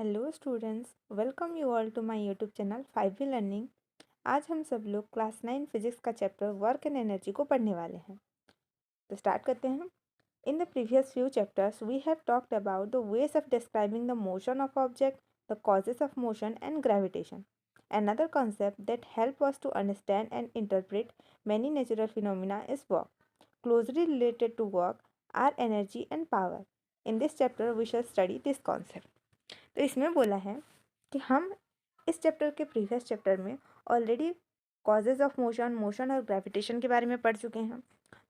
Hello students, welcome you all to my YouTube channel 5V learning. आज हम सब लोग क्लास 9 फिजिक्स का चैप्टर वर्क एंड एनर्जी को पढ़ने वाले हैं। तो स्टार्ट करते हैं। In the previous few chapters we have talked about the ways of describing the motion of object, the causes of motion and gravitation. Another concept that help us to understand and interpret many natural phenomena is work. Closely related to work are energy and power. In this chapter we shall study this concept. तो इसमें बोला है कि हम इस chapter के previous chapter में already causes of motion, motion और ग्रेविटेशन के बारे में पढ़ चुके हैं।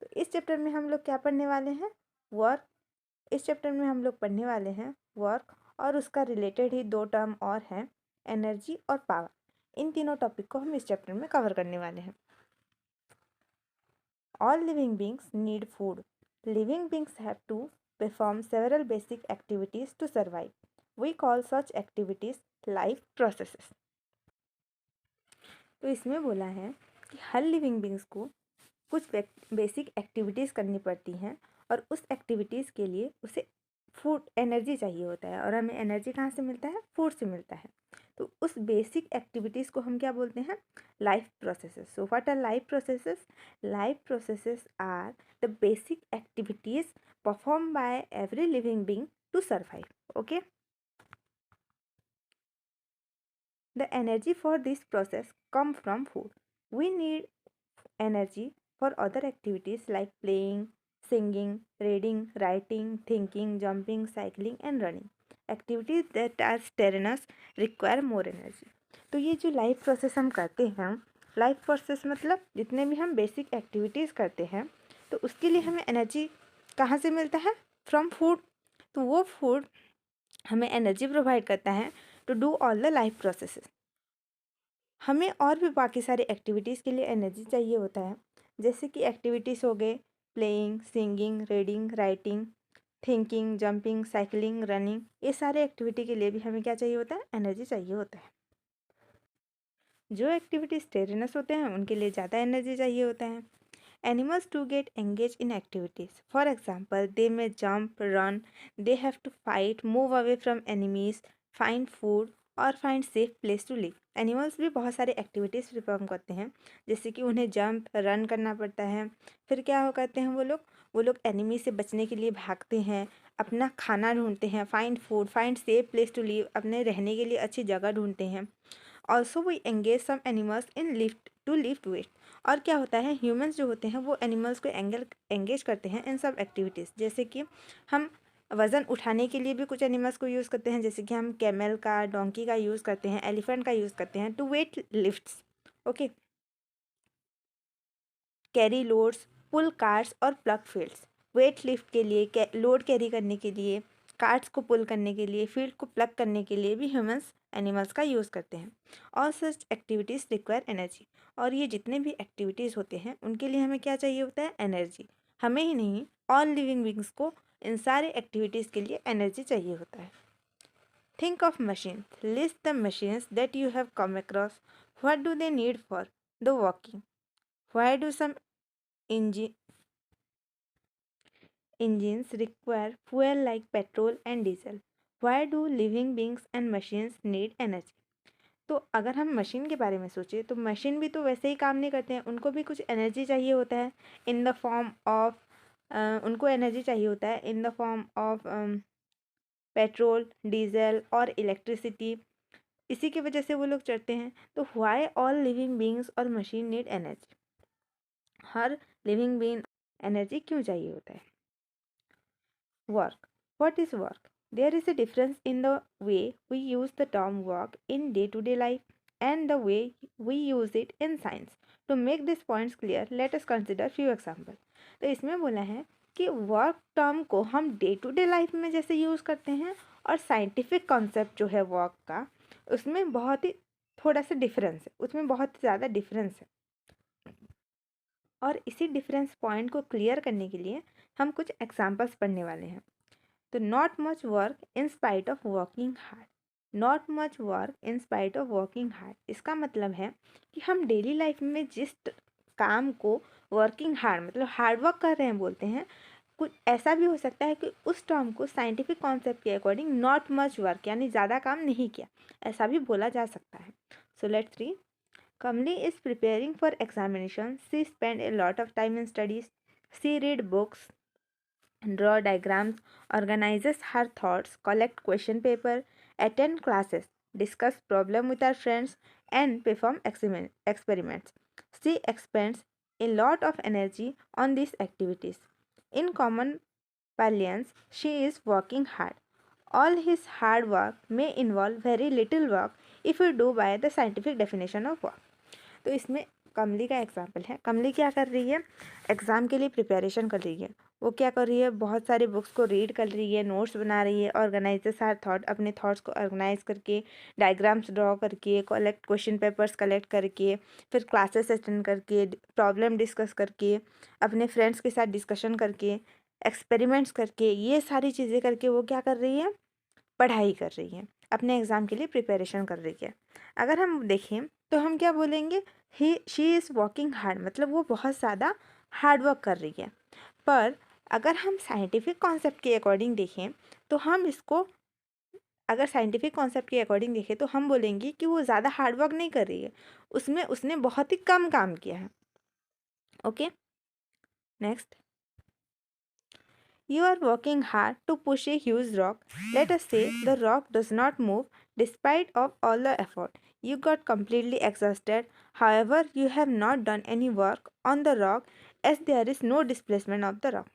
तो इस चैप्टर में हम लोग क्या पढ़ने वाले हैं? वर्क। इस चैप्टर में हम लोग पढ़ने वाले हैं वर्क और उसका रिलेटेड ही दो टर्म और हैं, एनर्जी और पावर। इन तीनों टॉपिक को हम इस चैप्टर में कवर करने वाले हैं। All living beings need food. Living beings have to perform several basic activities to survive. We call such activities life processes. तो इसमें बोला है कि हर लिविंग बींग्स को कुछ बेसिक एक्टिविटीज़ करनी पड़ती हैं और उस एक्टिविटीज़ के लिए उसे फूड एनर्जी चाहिए होता है। और हमें एनर्जी कहाँ से मिलता है? फूड से मिलता है। तो उस बेसिक एक्टिविटीज़ को हम क्या बोलते हैं? Life processes. So what are life processes? Life processes are the basic activities performed by every living being to survive. Okay. The energy for this process come from food. We need energy for other activities like playing, singing, reading, writing, thinking, jumping, cycling and running. Activities that are strenuous require more energy. तो ये जो life process हम करते हैं, life process मतलब जितने भी हम बेसिक एक्टिविटीज़ करते हैं, तो उसके लिए हमें एनर्जी कहाँ से मिलता है? From food. तो वो फूड हमें एनर्जी प्रोवाइड करता है to do all the life processes. हमें और भी बाकी सारी एक्टिविटीज़ के लिए एनर्जी चाहिए होता है, जैसे कि एक्टिविटीज़ हो गए playing, singing, reading, writing, thinking, jumping, cycling, running. ये सारे एक्टिविटी के लिए भी हमें क्या चाहिए होता है? एनर्जी चाहिए होता है. जो एक्टिविटीज़ टेरेनस होते हैं उनके लिए ज़्यादा एनर्जी चाहिए होता है. Animals do get engaged in activities. For example, they may jump, run, they have to fight, move away from enemies, find food और find safe place to live. Animals भी बहुत सारे एक्टिविटीज़ परफॉर्म करते हैं, जैसे कि उन्हें जंप, रन करना पड़ता है. फिर क्या हो करते हैं वो लोग एनिमी से बचने के लिए भागते हैं, अपना खाना ढूंढते हैं, find food, find safe place to live, अपने रहने के लिए अच्छी जगह ढूंढते हैं. Also we engage some animals in lift to lift weight. और क्या होता है, ह्यूमंस जो होते हैं वो एनिमल्स को एंगेज करते हैं इन सब एक्टिविटीज़. जैसे कि हम वज़न उठाने के लिए भी कुछ एनिमल्स को यूज़ करते हैं, जैसे कि हम कैमल का, डोंकी का यूज़ करते हैं, एलिफेंट का यूज़ करते हैं to weight lifts. Okay. Carry loads, pull carts और प्लग फील्ड्स. वेट लिफ्ट के लिए, लोड कैरी करने के लिए, कार्ट्स को पुल करने के लिए, फील्ड को प्लग करने के लिए भी ह्यूमंस एनिमल्स का यूज़ करते हैं. और सच एक्टिविटीज़ रिक्वायर एनर्जी. और ये जितने भी एक्टिविटीज़ होते हैं उनके लिए हमें क्या चाहिए होता है? एनर्जी. हमें ही नहीं, ऑल लिविंग बींग्स को इन सारे एक्टिविटीज़ के लिए एनर्जी चाहिए होता है. Think of machine. List the machines that you have come across. What do they need for the working? Why do some engines require fuel like petrol and diesel? Why do living beings and machines need energy? तो अगर हम machine के बारे में सोचें तो machine भी तो वैसे ही काम नहीं करते हैं, उनको भी कुछ एनर्जी चाहिए होता है इन द फॉर्म ऑफ उनको एनर्जी चाहिए होता है in the form of petrol, diesel और इलेक्ट्रिसिटी. इसी की वजह से वो लोग चलते हैं. तो व्हाई ऑल लिविंग बींग्स और मशीन नीड एनर्जी? हर लिविंग बीइंग एनर्जी क्यों चाहिए होता है? Work. What is work? There is a difference in the way we use the term work in day to day life and the way we use it in science. To make this points clear, let us consider few example. तो इसमें बोला है कि work term को हम day to day life में जैसे use करते हैं और साइंटिफिक कॉन्सेप्ट जो है वर्क का, उसमें बहुत ही थोड़ा सा डिफरेंस है, उसमें बहुत ज़्यादा डिफरेंस है. और इसी डिफरेंस पॉइंट को क्लियर करने के लिए हम कुछ एग्जांपल्स पढ़ने वाले हैं. तो not much work in spite of working hard. Not much work in spite of working hard, इसका मतलब है कि हम डेली लाइफ में जिस काम को वर्किंग हार्ड मतलब हार्ड वर्क कर रहे हैं बोलते हैं, कुछ ऐसा भी हो सकता है कि उस टर्म को साइंटिफिक कॉन्सेप्ट के अकॉर्डिंग नॉट मच वर्क यानी ज़्यादा काम नहीं किया, ऐसा भी बोला जा सकता है। So let's read. Kamli is preparing for examination. She spent a lot of time in studies. She read books, draw diagrams, organizes her thoughts, collect question paper, attend classes, discuss problem with her friends, and perform experiments. She expends a lot of energy on these activities. In common parlance, she is working hard. All his hard work may involve very little work if we do by the scientific definition of work. तो इसमें कमली का example है। कमली क्या कर रही है, exam के लिए प्रिपरेशन कर रही है। वो क्या कर रही है, बहुत सारे बुक्स को रीड कर रही है, नोट्स बना रही है, ऑर्गेनाइजेस हर थॉट, अपने थॉट्स को ऑर्गेनाइज करके, डायग्राम्स ड्रॉ करके, कलेक्ट क्वेश्चन पेपर्स कलेक्ट करके, फिर क्लासेस अटेंड करके, प्रॉब्लम डिस्कस करके, अपने फ्रेंड्स के साथ डिस्कशन करके, एक्सपेरिमेंट्स करके, ये सारी चीज़ें करके वो क्या कर रही है, पढ़ाई कर रही है, अपने एग्ज़ाम के लिए प्रिपरेशन कर रही है। अगर हम देखें तो हम क्या बोलेंगे, शी इज़ वर्किंग हार्ड, मतलब वो बहुत ज़्यादा हार्ड वर्क कर रही है। पर अगर हम साइंटिफिक कॉन्सेप्ट के अकॉर्डिंग देखें तो हम इसको, अगर साइंटिफिक कॉन्सेप्ट के अकॉर्डिंग देखें तो हम बोलेंगे कि वो ज़्यादा हार्ड वर्क नहीं कर रही है, उसमें उसने बहुत ही कम काम किया है। Okay, next. You are working hard to push a huge rock. Let us say the rock does not move despite of all the effort. You got completely exhausted. However, you have not done any work on the rock as there is no displacement of the rock.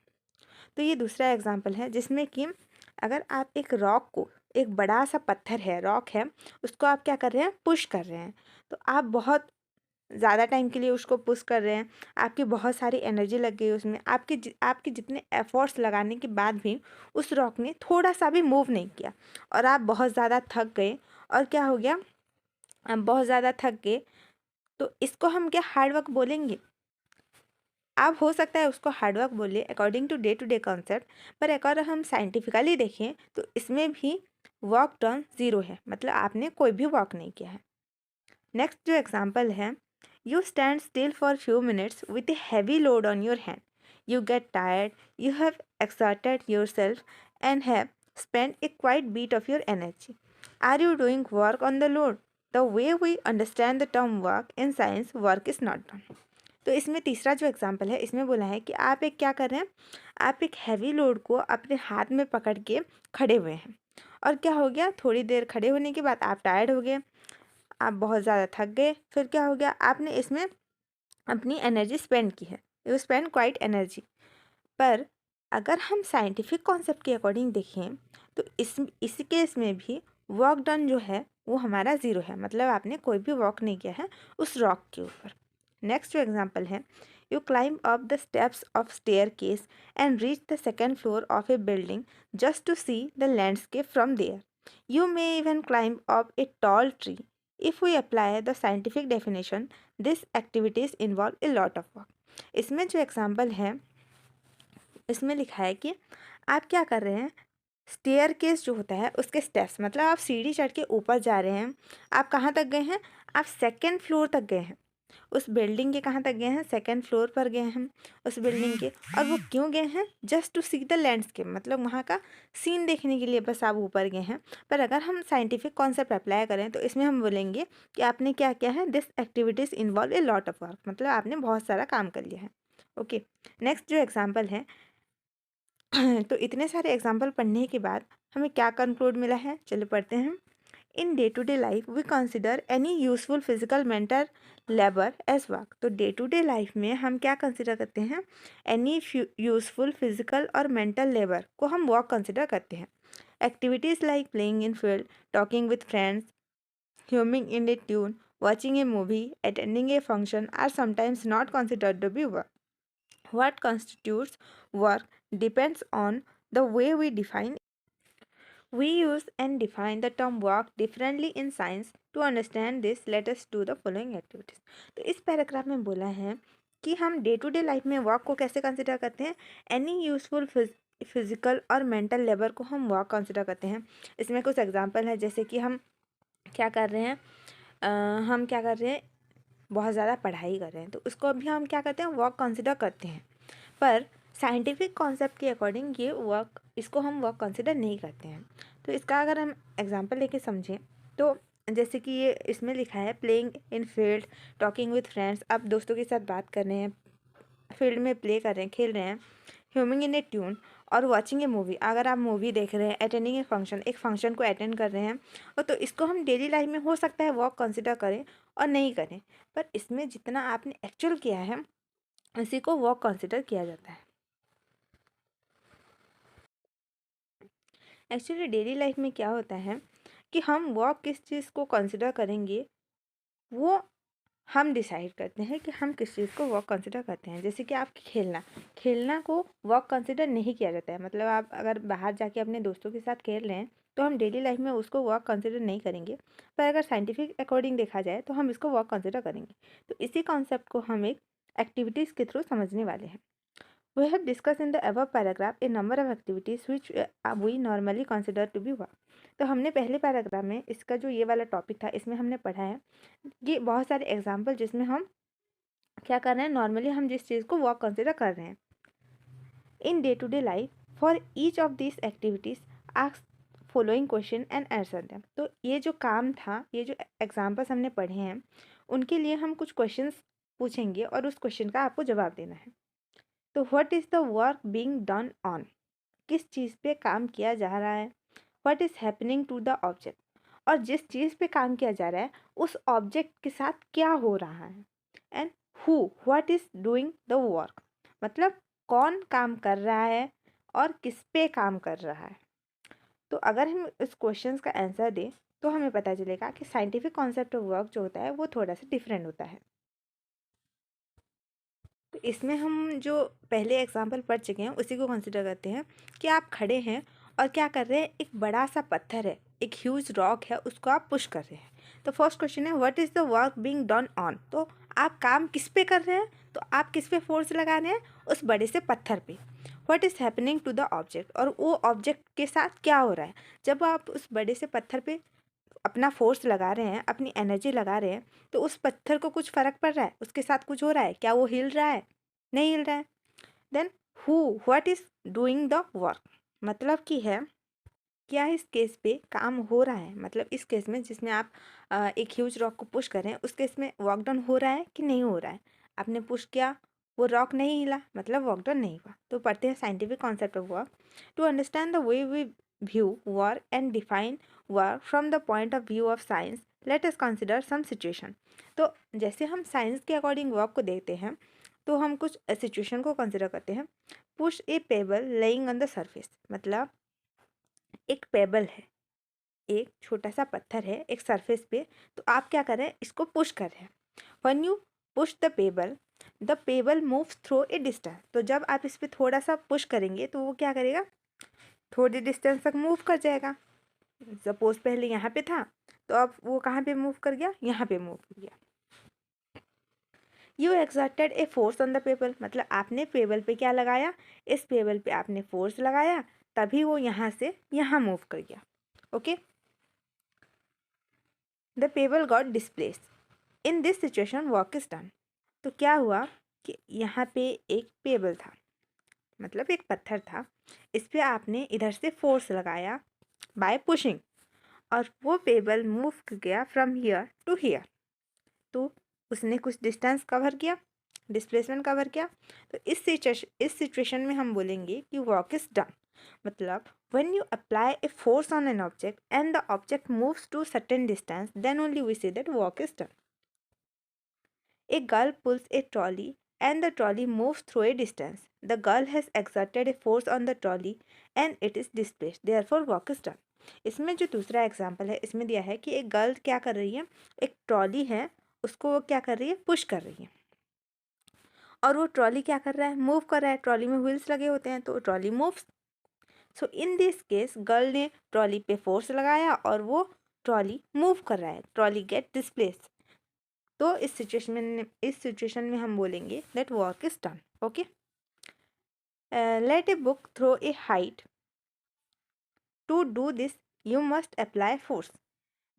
तो ये दूसरा example है जिसमें कि अगर आप एक rock को, एक बड़ा सा पत्थर है, रॉक है, उसको आप क्या कर रहे हैं, पुश कर रहे हैं, तो आप बहुत ज़्यादा टाइम के लिए उसको पुश कर रहे हैं, आपकी बहुत सारी एनर्जी लग गई उसमें, आपके जितने एफर्ट्स लगाने के बाद भी उस रॉक ने थोड़ा सा भी मूव नहीं किया और आप बहुत ज़्यादा थक गए। और क्या हो गया, आप बहुत ज़्यादा थक गए, तो इसको हम क्या हार्ड वर्क बोलेंगे? आप हो सकता है उसको हार्ड वर्क बोले अकॉर्डिंग टू डे कॉन्सेप्ट, पर अगर हम साइंटिफिकली देखें तो इसमें भी वर्क डन ज़ीरो है, मतलब आपने कोई भी वर्क नहीं किया है। नेक्स्ट जो एग्जाम्पल है, you stand still for a few minutes with a heavy load on your hand. You get tired, you have exerted yourself, and have spent a quite bit of your energy. Are you doing work on the load? The way we understand the term work in science, work is not done. तो इसमें तीसरा जो example है, इसमें बोला है कि आप एक क्या कर रहे हैं, आप एक हैवी लोड को अपने हाथ में पकड़ के खड़े हुए हैं, और क्या हो गया, थोड़ी देर खड़े होने के बाद आप टायर्ड हो गए, आप बहुत ज़्यादा थक गए, फिर क्या हो गया, आपने इसमें अपनी एनर्जी स्पेंड की है, यू स्पेंड क्वाइट एनर्जी। पर अगर हम साइंटिफिक कॉन्सेप्ट के अकॉर्डिंग देखें तो इस केस में भी वर्क डन जो है वो हमारा ज़ीरो है, मतलब आपने कोई भी वर्क नहीं किया है उस रॉक के ऊपर। नेक्स्ट जो एग्जांपल है, you climb up the steps of staircase and reach the second floor of a building just to see the landscape from there. You may even climb up a tall tree. If we apply the scientific definition, these activities involve a lot of work. इसमें जो example है, इसमें लिखा है कि आप क्या कर रहे हैं, स्टेयर केस जो होता है उसके स्टेप्स, मतलब आप सीढ़ी चढ़ के ऊपर जा रहे हैं, आप कहाँ तक गए हैं, आप सेकेंड फ्लोर तक गए हैं, उस बिल्डिंग के कहाँ तक गए हैं, सेकेंड फ्लोर पर गए हैं उस बिल्डिंग के। और वो क्यों गए हैं, just to see the landscape, मतलब वहाँ का सीन देखने के लिए बस आप ऊपर गए हैं। पर अगर हम साइंटिफिक कॉन्सेप्ट अप्लाई करें तो इसमें हम बोलेंगे कि आपने क्या किया है, this activities involve a lot of work, मतलब आपने बहुत सारा काम कर लिया है। ओके, नेक्स्ट जो एग्जाम्पल है तो इतने सारे एग्जाम्पल पढ़ने के बाद हमें क्या कंक्लूड मिला है, चलो पढ़ते हैं। In day to day life we consider any useful physical mental labour as work. तो डे टू डे लाइफ में हम क्या कंसिडर करते हैं, एनी यूजफुल फिजिकल और मेंटल लेबर को हम वर्क कंसिडर करते हैं। Activities like playing in field, talking with friends, humming in a tune, watching a movie, attending a function are sometimes not considered to be work. What constitutes work depends on the way we define. We use and define the term work differently in science. To understand this, let us do the following activities. तो इस paragraph में बोला है कि हम day to day life में work को कैसे कंसिडर करते हैं, एनी यूजफुल फिजिकल और मेंटल लेबर को हम वर्क कंसिडर करते हैं। इसमें कुछ एग्जांपल है, जैसे कि हम क्या कर रहे हैं, हम क्या कर रहे हैं, बहुत ज़्यादा पढ़ाई कर रहे हैं, तो उसको भी हम क्या करते हैं, वर्क कंसिडर करते हैं। पर साइंटिफिक कॉन्सेप्ट के अकॉर्डिंग ये वर्क, इसको हम वर्क कंसिडर नहीं करते हैं। तो इसका अगर हम एग्जांपल लेके समझें तो जैसे कि ये इसमें लिखा है playing in field, talking with friends, आप दोस्तों के साथ बात कर रहे हैं, फील्ड में प्ले कर रहे हैं, खेल रहे हैं, ह्यूमिंग इन ए ट्यून और वॉचिंग ए मूवी, अगर आप मूवी देख रहे हैं, अटेंडिंग ए फंक्शन, एक फंक्शन को अटेंड कर रहे हैं, और तो इसको हम डेली लाइफ में हो सकता है वर्क कंसिडर करें और नहीं करें, पर इसमें जितना आपने एक्चुअल किया है उसी को वर्क कंसिडर किया जाता है। एक्चुअली डेली लाइफ में क्या होता है कि हम वर्क किस चीज़ को कंसिडर करेंगे वो हम डिसाइड करते हैं कि हम किस चीज़ को वर्क कंसिडर करते हैं। जैसे कि आप खेलना, खेलना को वर्क कंसिडर नहीं किया जाता है, मतलब आप अगर बाहर जाके अपने दोस्तों के साथ खेल रहे हैं तो हम डेली लाइफ में उसको वर्क कंसिडर नहीं करेंगे, पर अगर साइंटिफिक अकॉर्डिंग देखा जाए तो हम इसको वर्क कंसिडर करेंगे। तो इसी कॉन्सेप्ट को हम एक एक्टिविटीज़ के थ्रू समझने वाले हैं। We have discussed in the above paragraph a number of activities which we normally consider to be work. तो हमने पहले पैराग्राफ में इसका जो ये वाला टॉपिक था इसमें हमने पढ़ा है ये बहुत सारे एग्जाम्पल जिसमें हम क्या कर रहे हैं, नॉर्मली हम जिस चीज़ को वर्क कंसिडर कर रहे हैं। In day to day life for each of this activities ask following question and answer them. तो ये जो काम था, ये जो एग्जाम्पल्स हमने पढ़े हैं उनके लिए हम कुछ क्वेश्चंस पूछेंगे और उस क्वेश्चन का आपको जवाब देना है। तो what is the work being done on, किस चीज़ पे काम किया जा रहा है। What is happening to the object, और जिस चीज़ पे काम किया जा रहा है उस ऑब्जेक्ट के साथ क्या हो रहा है। And who, what is doing the work, मतलब कौन काम कर रहा है और किस पे काम कर रहा है। तो अगर हम इस क्वेश्चंस का आंसर दें तो हमें पता चलेगा कि साइंटिफिक कॉन्सेप्ट ऑफ वर्क जो होता है वो थोड़ा सा डिफरेंट होता है। तो इसमें हम जो पहले एग्जाम्पल पढ़ चुके हैं उसी को कंसिडर करते हैं कि आप खड़े हैं और क्या कर रहे हैं, एक बड़ा सा पत्थर है, एक ह्यूज रॉक है, उसको आप पुश कर रहे हैं। तो फर्स्ट क्वेश्चन है what is the work being done on, तो आप काम किस पे कर रहे हैं, तो आप किस पे फोर्स लगा रहे हैं, उस बड़े से पत्थर पे। What is happening to the object, और वो ऑब्जेक्ट के साथ क्या हो रहा है। जब आप उस बड़े से पत्थर पे अपना फोर्स लगा रहे हैं, अपनी एनर्जी लगा रहे हैं, तो उस पत्थर को कुछ फ़र्क पड़ रहा है, उसके साथ कुछ हो रहा है, क्या वो हिल रहा है, नहीं हिल रहा है। Then who, what is doing the work, मतलब कि है क्या इस केस पे काम हो रहा है, मतलब इस केस में जिसमें आप एक ह्यूज रॉक को पुश कर रहे हैं उस केस में वर्क डन हो रहा है कि नहीं हो रहा है। आपने पुश किया, वो रॉक नहीं हिला, मतलब वर्क डन नहीं हुआ। तो पढ़ते हैं scientific concept of work. To understand the way we view work and define work from the point of view of science, let us consider some situation. तो जैसे हम साइंस के अकॉर्डिंग वर्क को देखते हैं तो हम कुछ सिचुएशन को कंसिडर करते हैं। Push A payable laying on the surface, मतलब एक पेबल है, एक छोटा सा पत्थर है एक सरफेस पे, तो आप क्या कर रहे हैं, इसको पुश कर रहे हैं। One you push the payable moves through a distance, तो जब आप इस पर थोड़ा सा पुश करेंगे तो वो क्या करेगा, थोड़ी डिस्टेंस तक मूव कर जाएगा। सपोज पहले यहाँ पे था तो अब वो कहाँ पे मूव कर गया, यहाँ पे मूव कर गया। You exerted A force on the payable, मतलब आपने पेबल पे क्या लगाया, इस पेबल पे आपने फोर्स लगाया, तभी वो यहाँ से यहाँ मूव कर गया। Okay, the payable got displace, in this situation work is done. तो क्या हुआ कि यहाँ पे एक पेबल था, मतलब एक पत्थर था, इस पे आपने इधर से फोर्स लगाया बाय पुशिंग, और वो पेबल मूव गया फ्रॉम हियर टू हियर, तो उसने कुछ डिस्टेंस कवर किया, डिस्प्लेसमेंट कवर किया। तो इस सिचुएशन में हम बोलेंगे कि वर्क इज डन, मतलब when you apply a force on an object and the object moves to certain distance, then only we say that work is done. A girl pulls a trolley and the trolley moves through a distance. The girl has exerted a force on the trolley and it is displaced, therefore work is done. इसमें जो दूसरा example है इसमें दिया है कि एक girl क्या कर रही है, एक ट्रॉली है उसको वो क्या कर रही है, पुश कर रही है, और वो ट्रॉली क्या कर रहा है, मूव कर रहा है, ट्रॉली में व्हील्स लगे होते हैं तो trolley moves. So in this case girl ने ट्रॉली पे फोर्स लगाया और वो ट्रॉली मूव कर रहा है, ट्रॉली गेट डिस्प्लेस। तो इस सिचुएशन में हम बोलेंगे that work is done. Okay, let a book throw a height, to do this you must apply force,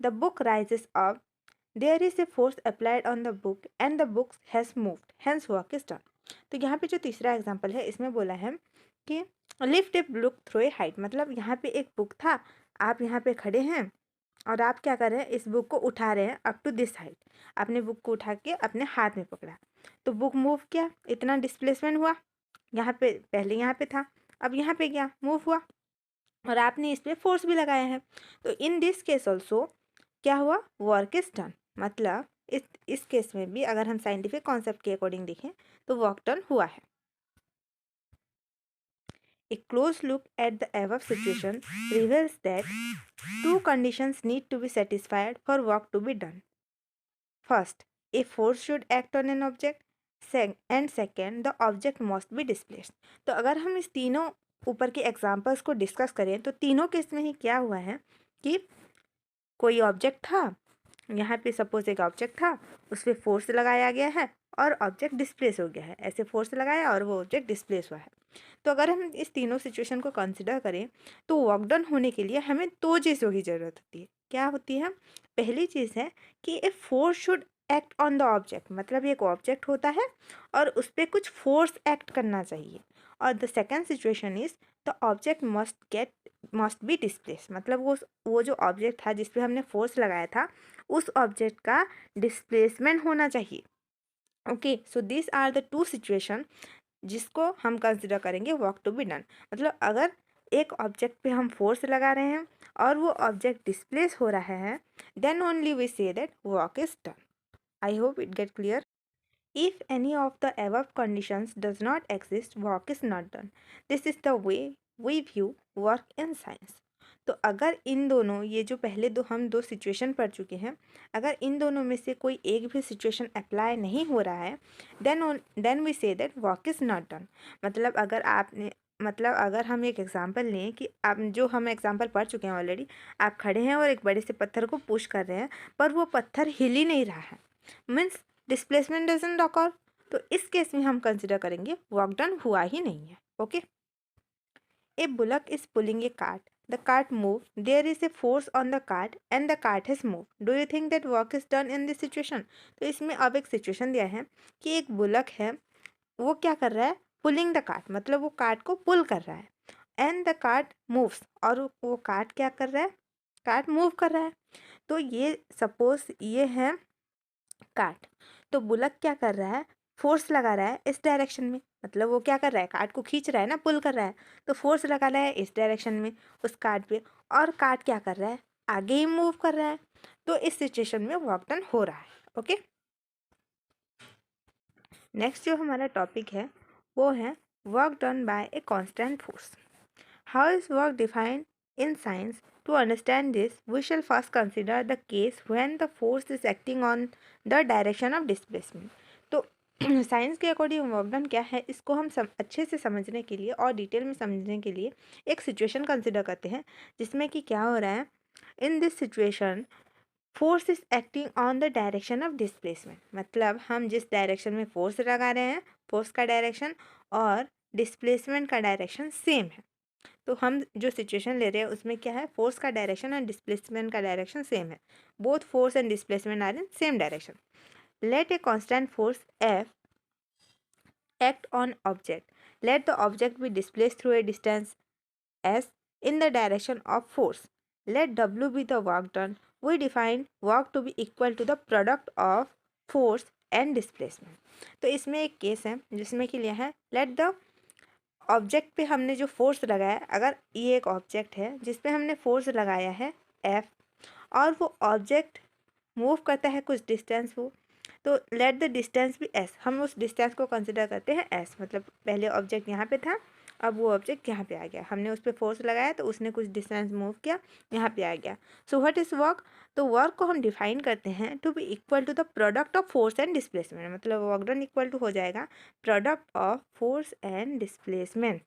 the book rises up, there is a force applied on the book and the book has moved, hence work is done. तो यहाँ पे जो तीसरा example है इसमें बोला है कि lift a book through a height, मतलब यहाँ पे एक बुक था, आप यहाँ पे खड़े हैं और आप क्या कर रहे हैं, इस बुक को उठा रहे हैं अप टू दिस हाइट। आपने बुक को उठा के अपने हाथ में पकड़ा, तो बुक मूव किया, इतना डिस्प्लेसमेंट हुआ। यहाँ पे पहले यहाँ पे था, अब यहाँ पे गया, मूव हुआ, और आपने इस पर फोर्स भी लगाया है। तो इन दिस केस ऑल्सो क्या हुआ, वर्क इज डन। मतलब इस केस में भी अगर हम साइंटिफिक कॉन्सेप्ट के अकॉर्डिंग देखें तो वर्क डन हुआ है। A close look at the above situation reveals that two conditions need to be satisfied for work to be done. First, a force should act on an object, and second, the object must be displaced. तो अगर हम इस तीनों ऊपर के examples को discuss करें तो तीनों केस में ही क्या हुआ है कि कोई ऑब्जेक्ट था, यहाँ पे सपोज एक ऑब्जेक्ट था, उस पर फोर्स लगाया गया है और ऑब्जेक्ट डिस्प्लेस हो गया है। ऐसे फोर्स लगाया और वो ऑब्जेक्ट डिस्प्लेस हुआ है। तो अगर हम इस तीनों सिचुएशन को कंसिडर करें तो वर्क डन होने के लिए हमें दो चीज़ों की ज़रूरत होती है। क्या होती है, पहली चीज़ है कि a force should act on the object, मतलब एक ऑब्जेक्ट होता है और उस पर कुछ फोर्स एक्ट करना चाहिए। और the second situation is the object must be displace, मतलब वो जो ऑब्जेक्ट था जिस पे हमने फोर्स लगाया था उस ऑब्जेक्ट का डिस्प्लेसमेंट होना चाहिए। Okay, so this are the two situation जिसको हम कंसिडर करेंगे वर्क टू बी डन। मतलब अगर एक ऑब्जेक्ट पे हम फोर्स लगा रहे हैं और वो ऑब्जेक्ट डिस्प्लेस हो रहा है, then only we say that work is done. I hope it get clear. If any of the above conditions does not exist, work is not done. This is the way we view work in science. तो अगर इन दोनों, ये जो पहले हम दो situation पढ़ चुके हैं, अगर इन दोनों में से कोई एक भी सिचुएशन अप्लाई नहीं हो रहा है then we say that work is not done. मतलब अगर हम एक एग्जांपल लें कि आप, जो हम एग्जांपल पढ़ चुके हैं ऑलरेडी, आप खड़े हैं और एक बड़े से पत्थर को पुश कर रहे हैं पर वो पत्थर हिल ही नहीं रहा है, मीन्स डिस्प्लेसमेंट डजंट ऑकर। तो इस केस में हम कंसिडर करेंगे वर्क डन हुआ ही नहीं है। Okay, a bullock is pulling a cart, the cart move, there is a force on the cart and the cart has move, do you think that work is done in this situation. तो इसमें अब एक situation दिया है कि एक bullock है, वो क्या कर रहा है, पुलिंग द कार्ट, मतलब वो कार्ट को पुल कर रहा है, एंड द कार्ट मूव्स, और वो कार्ट क्या कर रहा है, कार्ट मूव कर रहा है। तो ये सपोज ये है कार्ट, तो बुलक क्या कर रहा है, फोर्स लगा रहा है इस डायरेक्शन में, मतलब वो क्या कर रहा है, कार्ट को खींच रहा है ना, पुल कर रहा है, तो फोर्स लगा रहा है इस डायरेक्शन में उस कार्ट पे, और कार्ट क्या कर रहा है, आगे ही मूव कर रहा है। तो इस सिचुएशन में वर्क डन हो रहा है। ओके, नेक्स्ट जो हमारा टॉपिक है वो है work done bye A constant force. How is work defined in science? To understand this, we shall first consider the case when the force is acting on the direction of displacement. तो science के according work done क्या है, इसको हम अच्छे से समझने के लिए और डिटेल में समझने के लिए एक सिचुएशन कंसिडर करते हैं जिसमें कि क्या हो रहा है, इन this situation force is acting on the direction of displacement, मतलब हम जिस डायरेक्शन में फोर्स लगा रहे हैं, फोर्स का डायरेक्शन और डिस्प्लेसमेंट का डायरेक्शन सेम है। तो हम जो सिचुएशन ले रहे हैं उसमें क्या है, फोर्स का डायरेक्शन और डिस्प्लेसमेंट का डायरेक्शन सेम है, both force and displacement are in same direction. Let a constant force F act on object, let the object be displace through a distance S in the direction of force. Let W be the work done. We define work to be equal to the product of force and displacement. तो इसमें एक case है जिसमें कि लिया है, let the object पे हमने जो फोर्स लगाया, अगर ये एक ऑब्जेक्ट है जिस पे हमने फोर्स लगाया है F, और वो ऑब्जेक्ट मूव करता है कुछ डिस्टेंस वो, तो लेट द डिस्टेंस भी S, हम उस डिस्टेंस को कंसिडर करते हैं S, मतलब पहले ऑब्जेक्ट यहाँ पे था, अब वो ऑब्जेक्ट यहाँ पे आ गया, हमने उस पर फोर्स लगाया तो उसने कुछ डिस्टेंस मूव किया, यहाँ पे आ गया। So what is work? तो वर्क को हम डिफाइन करते हैं to be equal to the product of force and displacement, मतलब वर्क डन इक्वल टू हो जाएगा product of force and displacement.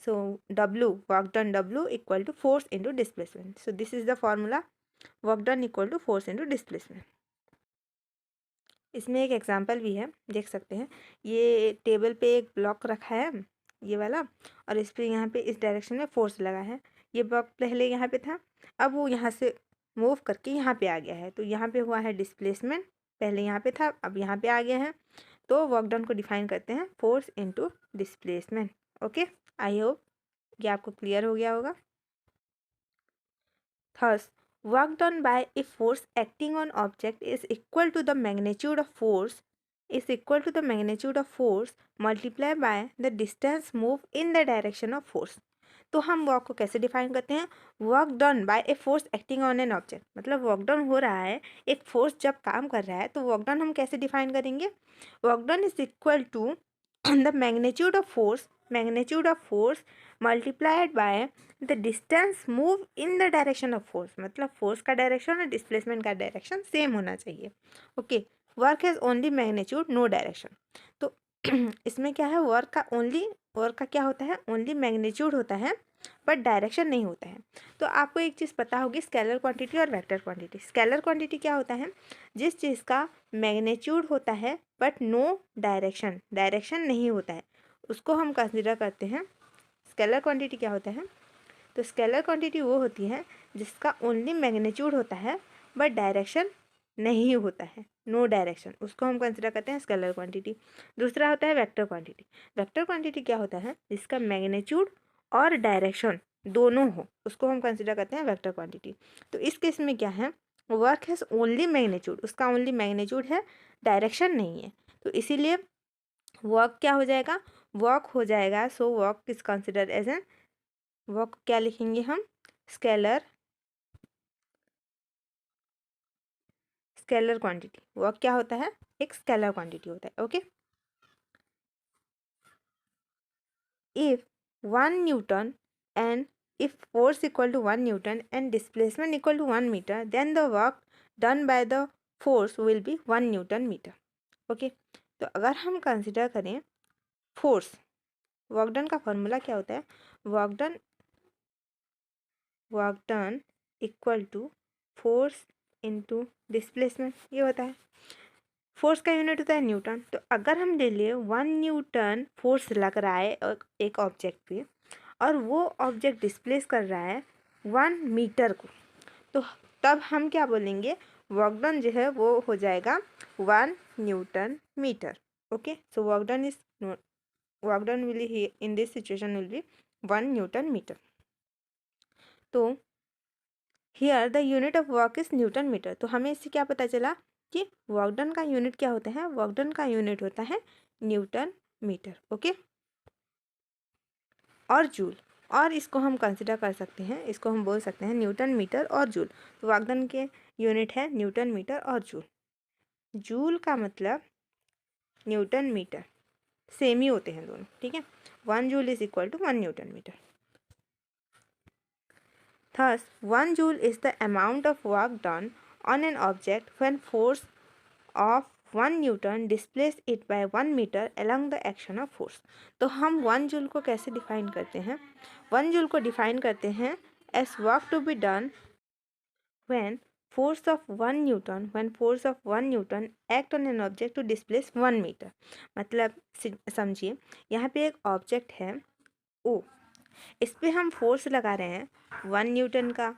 So W, work done W equal to force into displacement. So this is the formula, work done equal to force into displacement. इसमें एक example भी है, देख सकते हैं, ये टेबल पे एक ब्लॉक रखा है ये वाला, और इस पे यहाँ पे इस डायरेक्शन में फोर्स लगा है, ये ब्लॉक पहले यहाँ पे था, अब वो यहाँ से मूव करके यहाँ पे आ गया है, तो यहाँ पे हुआ है डिस्प्लेसमेंट, पहले यहाँ पे था अब यहाँ पे आ गया है। तो वर्क डन को डिफाइन करते हैं force into displacement. Okay, I hope ये आपको क्लियर हो गया होगा। Thus, work done by a force acting on object is equal to the magnitude of force multiplied by the distance moved in the direction of force। तो हम work को कैसे define करते हैं? Work done bye a force acting on an object, मतलब work done हो रहा है, एक फोर्स जब काम कर रहा है तो वर्क डन हम कैसे डिफाइन करेंगे? Work done is equal to the magnitude of force multiplied by the distance move in the direction of force, मतलब फोर्स का डायरेक्शन और डिस्प्लेसमेंट का डायरेक्शन सेम होना चाहिए। Okay, work has only magnitude no direction. तो इसमें क्या है, वर्क का क्या होता है, ओनली मैग्नीट्यूड होता है बट डायरेक्शन नहीं होता है। तो आपको एक चीज़ पता होगी, स्केलर क्वांटिटी और वेक्टर क्वांटिटी। स्केलर क्वांटिटी क्या होता है? जिस चीज़ का मैग्नीट्यूड होता है बट नो डायरेक्शन नहीं होता है, उसको हम कंसिडर करते हैं स्केलर क्वांटिटी। क्या होता है? तो स्केलर क्वांटिटी वो होती है जिसका ओनली मैग्नीट्यूड होता है बट डायरेक्शन नहीं होता है, नो डायरेक्शन, उसको हम कंसिडर करते हैं स्केलर क्वांटिटी। दूसरा होता है वेक्टर क्वांटिटी। वेक्टर क्वांटिटी क्या होता है? जिसका मैग्नीट्यूड और डायरेक्शन दोनों हो, उसको हम कंसिडर करते हैं वेक्टर क्वांटिटी। तो इस केस में क्या है, वर्क हैज़ ओनली मैग्नीट्यूड, उसका ओनली मैग्नीट्यूड है, डायरेक्शन नहीं है, तो इसीलिए वर्क क्या हो जाएगा, वर्क हो जाएगा। So work is consider as an, work क्या लिखेंगे हम, स्केलर क्वांटिटी। वर्क क्या होता है, एक स्केलर क्वांटिटी होता है। Okay, if 1 Newton and if force equal to 1 Newton and displacement equal to 1 meter, then the work done by the force will be 1 Newton meter। Okay, तो अगर हम consider करें फोर्स, वर्क डन का formula क्या होता है, work done equal to force into displacement, ये होता है। फोर्स का यूनिट होता है न्यूटन, तो अगर हम ले लिए 1 Newton फोर्स लग रहा है एक ऑब्जेक्ट पे और वो ऑब्जेक्ट डिस्प्लेस कर रहा है 1 मीटर को, तो तब हम क्या बोलेंगे, वर्क डन जो है वो हो जाएगा 1 Newton meter। Okay, so work done will in this situation will be 1 Newton meter। तो here the unit of work is newton metre. तो हमें इससे क्या पता चला कि वर्क डन का यूनिट क्या होता है, वर्क डन का यूनिट होता है न्यूटन मीटर। ओके, और जूल, और इसको हम कंसिडर कर सकते हैं, इसको हम बोल सकते हैं न्यूटन मीटर और जूल। तो वर्क डन के यूनिट है न्यूटन मीटर और जूल। जूल का मतलब न्यूटन मीटर, सेम ही होते हैं दोनों, ठीक है। 1 joule is equal to 1 Newton meter। Thus, 1 joule is the amount of work done on an object when force of 1 Newton displace it by 1 meter along the action of force। तो हम 1 joule को कैसे define करते हैं, 1 joule को define करते हैं as work to be done when force of 1 Newton act on an object to displace 1 meter। मतलब समझिए, यहाँ पे एक ऑब्जेक्ट है ओ, इस पे हम फोर्स लगा रहे हैं 1 Newton का,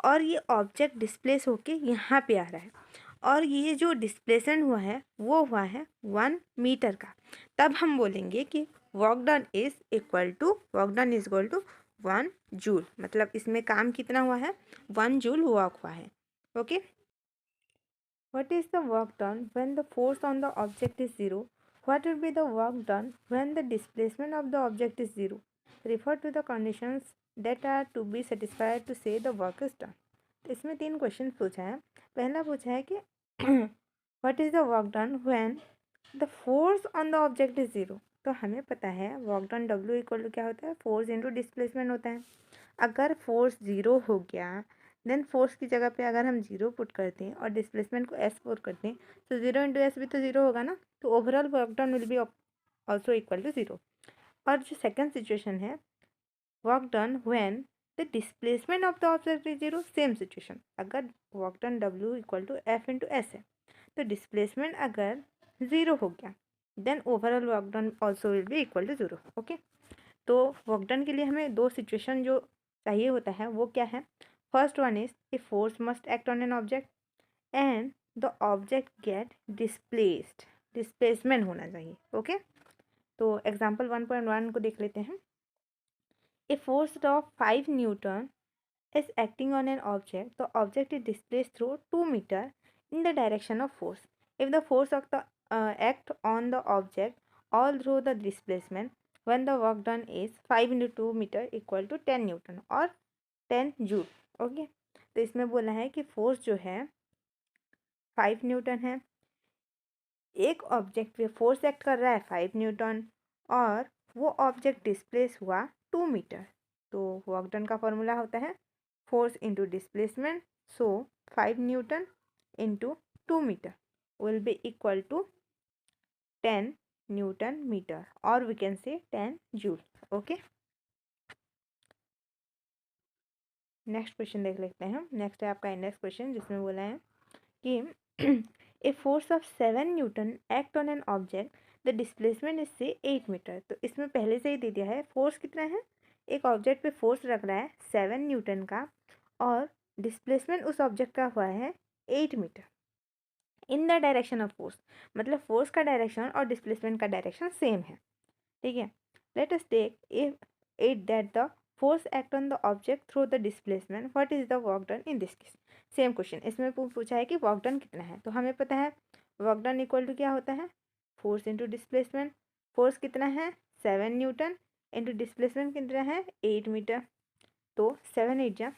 और ये ऑब्जेक्ट डिस्प्लेस होके यहाँ पे आ रहा है, और ये जो डिस्प्लेसन हुआ है वो हुआ है 1 मीटर का। तब हम बोलेंगे कि work done is equal to 1 joule, मतलब इसमें काम कितना हुआ है, 1 जूल वर्क हुआ है। Okay, what is the work done when the force on the object is 0? What will be the work done when the displacement of the object is 0? Refer to the conditions that are to be satisfied to say the work is done. तो इसमें 3 question पूछा है। पहला पूछा है कि what is the work done when the force on the object is 0? तो हमें पता है work done W equal to क्या होता है, फोर्स इंटू डिस्प्लेसमेंट होता है। अगर फोर्स 0 हो गया, देन फोर्स की जगह पे अगर हम 0 पुट करते हैं और डिस्प्लेसमेंट को S पुट करते हैं, तो 0 इंटू S भी तो 0 होगा ना, तो overall work done will be also equal to 0। और जो सेकेंड सिचुएशन है, work done when the displacement of the object is 0, same situation. अगर work done W equal to F into S है, तो डिस्प्लेसमेंट अगर 0 हो गया, then overall work done also will be equal to 0। Okay, तो work done के लिए हमें 2 सिचुएशन जो चाहिए होता है वो क्या है, first one is a force must act on an object and the object get displaced. Displacement होना चाहिए। ओके, तो एग्जाम्पल 1.1 को देख लेते हैं। A force of 5 Newton is acting on an object. The object is displaced through 2 meter in the direction of force. If the force of the act on the object all through the displacement, when the work done is 5 into 2 meter equal to 10 Newton और 10 joule. Okay, तो इसमें बोला है कि force जो है 5 Newton है, एक ऑब्जेक्ट पे फोर्स एक्ट कर रहा है 5 Newton, और वो ऑब्जेक्ट डिस्प्लेस हुआ 2 मीटर। तो वर्क डन का फॉर्मूला होता है force into displacement, so 5 Newton into 2 metre will be equal to 10 Newton metre, और we can say 10 joule. Okay, next question देख लेते हैं। नेक्स्ट है आपका इंडेक्स क्वेश्चन, जिसमें बोला है कि a force of 7 Newton act on an object, the displacement is से 8 मीटर। तो इसमें पहले से ही दे दिया है फोर्स कितना है, एक ऑब्जेक्ट पे फोर्स रख रहा है 7 Newton का, और डिस्प्लेसमेंट उस ऑब्जेक्ट का हुआ है 8 metre in the direction of force. मतलब फोर्स का डायरेक्शन और डिस्प्लेसमेंट का डायरेक्शन सेम है। ठीक है, let us take it that the force act on the object through the displacement, what is the work done in this case. Same question, इसमें पूछा है कि वर्क डन कितना है, तो हमें पता है वर्क डन इक्वल टू क्या होता है, फोर्स इंटू डिस्प्लेसमेंट। फोर्स कितना है 7 Newton इंटू डिस्प्लेसमेंट कितना है 8 मीटर, तो 7 8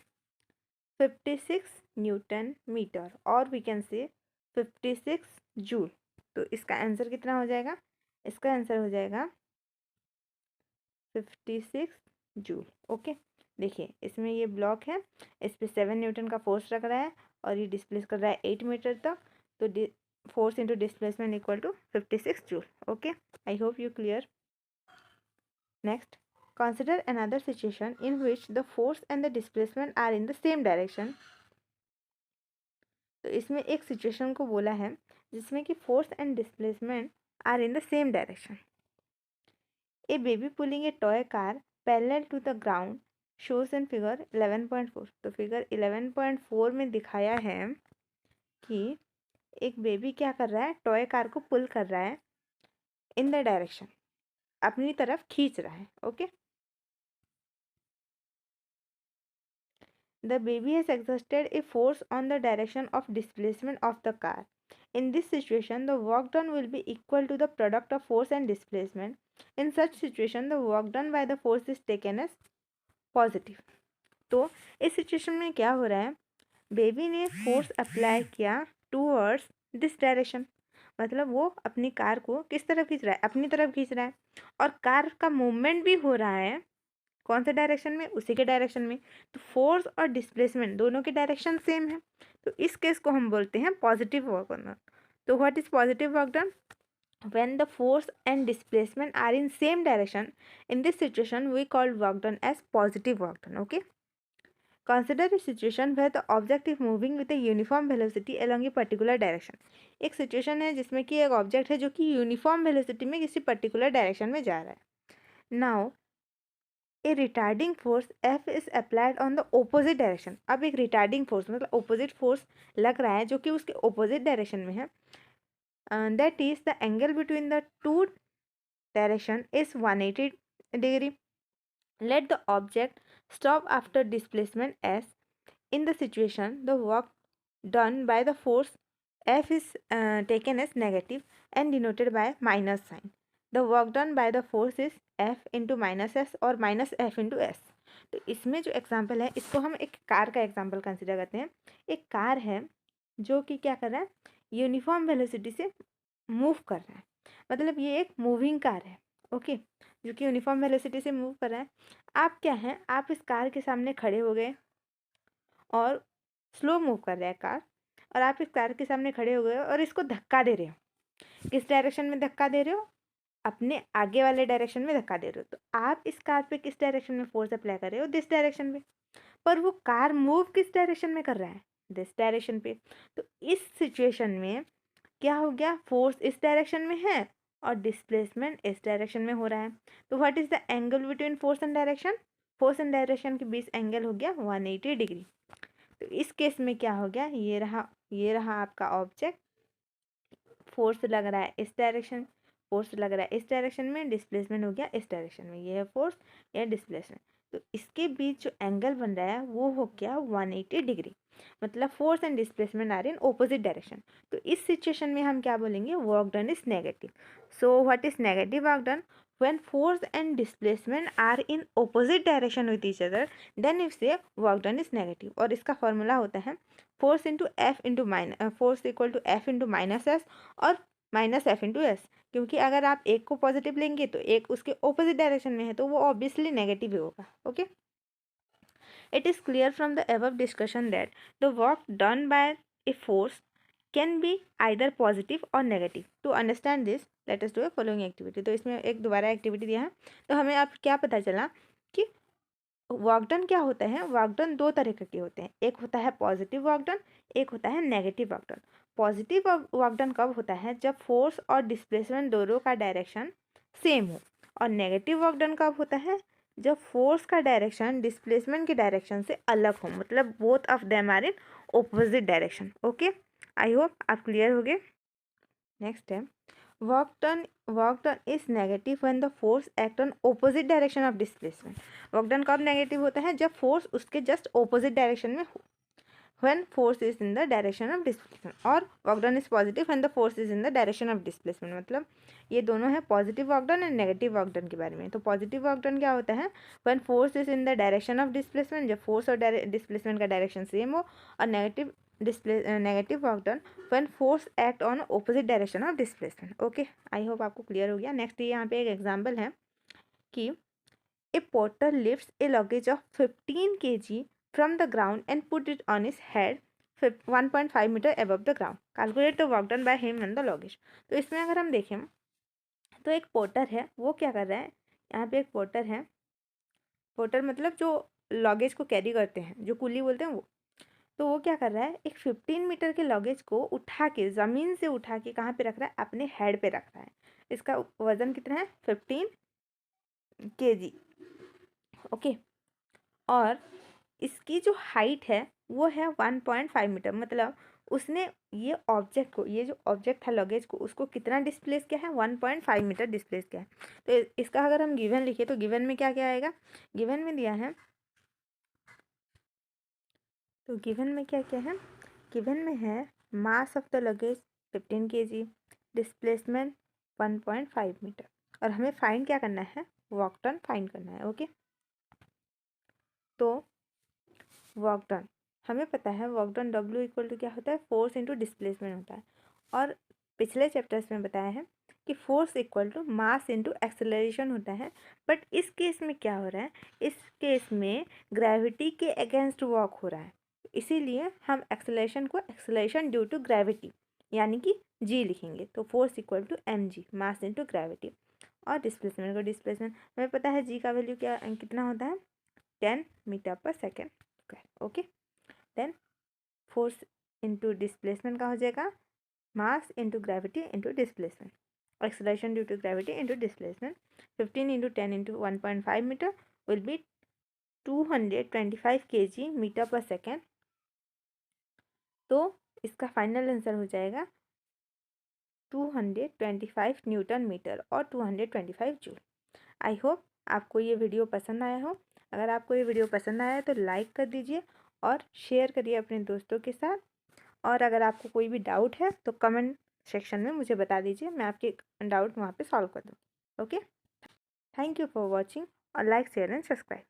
56 Newton मीटर, और वी कैन से 56 जूल। तो इसका आंसर कितना हो जाएगा, इसका आंसर हो जाएगा 56 जूल। ओके, देखिए इसमें ये ब्लॉक है, इस पे 7 Newton का फोर्स रख रहा है और ये डिस्प्लेस कर रहा है 8 मीटर तक, तो force into displacement equal to 56 joule. Okay, I hope you clear. Next, consider another situation in which the force and the displacement are in the same direction. तो इसमें एक सिचुएशन को बोला है जिसमें कि force and displacement are in the same direction. A baby pulling a toy car parallel to the ground shows in figure 11.4। तो figure 11.4 में दिखाया है कि एक बेबी क्या कर रहा है, टॉय कार को पुल कर रहा है इन द डायरेक्शन, अपनी तरफ खींच रहा है। Okay, the baby has exerted a force on the direction of displacement of the car. In this situation, the work done will be equal to the product of force and displacement. In such situation, the work done by the force is taken as positive. तो इस situation में क्या हो रहा है, baby ने force apply किया towards this direction, मतलब वो अपनी कार को किस तरफ खींच रहा है, अपनी तरफ खींच रहा है, और कार का मूवमेंट भी हो रहा है कौन से डायरेक्शन में, उसी के डायरेक्शन में। तो फोर्स और डिस्प्लेसमेंट दोनों के डायरेक्शन सेम है, तो इस केस को हम बोलते हैं पॉजिटिव वर्क डन। तो what is positive work done, when the force and displacement are in same direction, in this situation we call work done as positive work done. Okay, consider a situation where the object is moving with a uniform velocity along a particular direction. एक situation है जिसमें कि एक object है जो कि uniform velocity में किसी पर्टिकुलर डायरेक्शन में जा रहा है। Now A retarding force F is applied on the opposite direction. अब एक रिटार्डिंग फोर्स मतलब ओपोजिट फोर्स लग रहा है जो कि उसके ओपोजिट डायरेक्शन में है, that is the angle between the two direction is 180 degree. Let the object stop after displacement S. In the situation the work done by the force F is taken as negative and denoted by minus sign. The work done by the force is F into minus S और minus F into S. तो इसमें जो example है इसको हम एक car का example consider करते हैं। एक कार है जो कि क्या कर रहा है, यूनिफॉर्म वेलोसिटी से मूव कर रहा है, मतलब ये एक मूविंग कार है। ओके, जो कि यूनिफॉर्म वेलोसिटी से मूव कर रहा है। आप क्या हैं, आप इस कार के सामने खड़े हो गए और स्लो मूव कर रहा है कार, और आप इस कार के सामने खड़े हो गए और इसको धक्का दे रहे हो। किस डायरेक्शन में धक्का दे रहे हो, अपने आगे वाले डायरेक्शन में धक्का दे रहे हो। तो आप इस कार पे किस डायरेक्शन में फोर्स अप्लाई कर रहे हो, दिस डायरेक्शन में, पर वो कार मूव किस डायरेक्शन में कर रहा है, दिस डायरेक्शन पे। तो इस सिचुएशन में क्या हो गया, फोर्स इस डायरेक्शन में है और डिस्प्लेसमेंट इस डायरेक्शन में हो रहा है। तो what is the angle between force and direction, force and direction के बीच एंगल हो गया 180 डिग्री। तो इस केस में क्या हो गया, ये रहा आपका ऑब्जेक्ट, फोर्स लग रहा है इस डायरेक्शन, फोर्स लग रहा है इस डायरेक्शन में, डिस्प्लेसमेंट हो गया इस डायरेक्शन में, ये है फोर्स, ये डिस्प्लेसमेंट। तो इसके बीच जो एंगल बन रहा है वो हो गया 180 डिग्री, मतलब force and displacement are in opposite direction. तो इस सिचुएशन में हम क्या बोलेंगे, work done is negative. So what is negative work done, when force and displacement are in opposite direction with each other, then if say work done is negative। और इसका formula होता है force into F into minus, force equal to F into minus S और minus F into S, क्योंकि अगर आप एक को पॉजिटिव लेंगे तो एक उसके ऑपोजिट डायरेक्शन में है तो वो ऑब्वियसली नेगेटिव ही होगा। Okay, it is clear from the above discussion that the work done by a force can be either positive or negative। To understand this, let us do a following activity। तो इसमें एक दोबारा activity दिया है, तो हमें अब क्या पता चला कि वर्क डन क्या होता है। वर्क डन दो तरह के होते हैं, एक होता है पॉजिटिव वर्क डन, एक होता है negative work done. Positive work done कब होता है, जब फोर्स और डिस्प्लेसमेंट दोनों का डायरेक्शन सेम हो, और नेगेटिव वर्क डन कब होता है, जब फोर्स का डायरेक्शन डिस्प्लेसमेंट के डायरेक्शन से अलग हो, मतलब both of them are in opposite direction. Okay, I hope आप क्लियर हो गए। नेक्स्ट है work done is negative when the force act on opposite direction of displacement. Work done कब नेगेटिव होता है, जब फोर्स उसके जस्ट ऑपोजिट डायरेक्शन में हो, when force is in the direction of displacement। और work done is positive when the force is in the direction of displacement। मतलब ये दोनों है positive work done and negative work done के बारे में। तो पॉजिटिव वर्क डन क्या होता है, when force is in the direction of displacement, जब फोर्स और डिस्प्लेसमेंट का डायरेक्शन सेम हो। और negative work done when force act on opposite direction of displacement। Okay, I hope आपको क्लियर हो गया। नेक्स्ट ये यहाँ पे एक एग्जाम्पल है कि a porter lifts a luggage of 15 kg from the ground and put it on his head 1.5 meter above the ground। Calculate the work done by him and the luggage। तो इसमें अगर हम देखें तो एक पोर्टर है, वो क्या कर रहा है, यहाँ पे एक पोर्टर है, पोर्टर मतलब जो लगेज को कैरी करते हैं, जो कुली बोलते हैं वो। तो वो क्या कर रहा है, एक 15 मीटर के लगेज को उठा के, ज़मीन से उठा के कहाँ पे रख रहा है, अपने हेड पे रख रहा है। इसका वजन कितना है, 15 kg। ओके, और इसकी जो हाइट है वो है 1.5 मीटर, मतलब उसने ये ऑब्जेक्ट को, ये जो ऑब्जेक्ट है लगेज को, उसको कितना डिस्प्लेस किया है, 1.5 मीटर डिस्प्लेस किया है। तो इसका अगर हम गिवन लिखे तो गिवन में क्या क्या आएगा, गिवन में दिया है, तो गिवन में क्या क्या है, गिवन में है mass of the luggage 15 kg, displacement 1.5 metre, और हमें फाइंड क्या करना है, वर्क डन फाइंड करना है। ओके, तो वर्क डन हमें पता है, work done W equal to क्या होता है, फोर्स इंटू डिस्प्लेसमेंट होता है। और पिछले चैप्टर्स में बताया है कि force equal to mass into acceleration होता है। बट इस केस में क्या हो रहा है, इस केस में ग्रेविटी के अगेंस्ट वर्क हो रहा है, इसीलिए हम एक्सेलरेशन को एक्सेलरेशन ड्यू टू ग्रेविटी यानी कि G लिखेंगे। तो force equal to mg, mass into gravity. और डिस्प्लेसमेंट को डिस्प्लेसमेंट हमें पता है, G का वैल्यू क्या कितना होता है, 10 metre per second square. Okay, then force into displacement का हो जाएगा mass into gravity into displacement, acceleration due to gravity into displacement. 15 into 10 into 1.5 metre will be 225 kg metre per second. तो इसका फाइनल आंसर हो जाएगा 225 Newton metre और 225 joule. I hope आपको ये वीडियो पसंद आया हो। अगर आपको ये वीडियो पसंद आया है तो लाइक कर दीजिए और शेयर करिए अपने दोस्तों के साथ। और अगर आपको कोई भी डाउट है तो कमेंट सेक्शन में मुझे बता दीजिए, मैं आपके डाउट वहाँ पे सॉल्व कर दूँ। Okay, thank you for watching और लाइक शेयर एंड सब्सक्राइब।